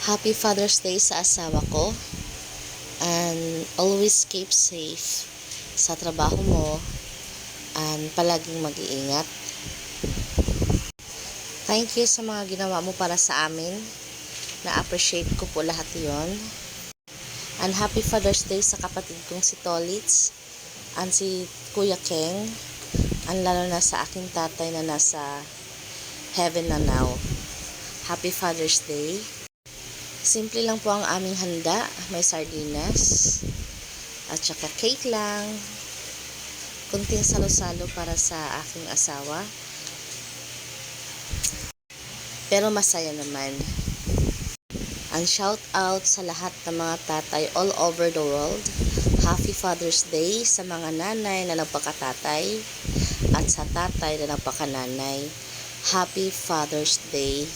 Happy Father's Day sa asawa ko. And always keep safe sa trabaho mo. And palaging mag-iingat. Thank you sa mga ginawa mo para sa amin. Na-appreciate ko po lahat yon. And Happy Father's Day sa kapatid kong si Tolitz. And si Kuya Keng. And lalo na sa aking tatay na nasa heaven na now. Happy Father's Day. Simple lang po ang aming handa. May sardinas. At saka cake lang. Kunting salo-salo para sa aking asawa. Pero masaya naman. And shout out sa lahat ng mga tatay all over the world. Happy Father's Day sa mga nanay na nagpakatatay at sa tatay na nagpakananay. Happy Father's Day.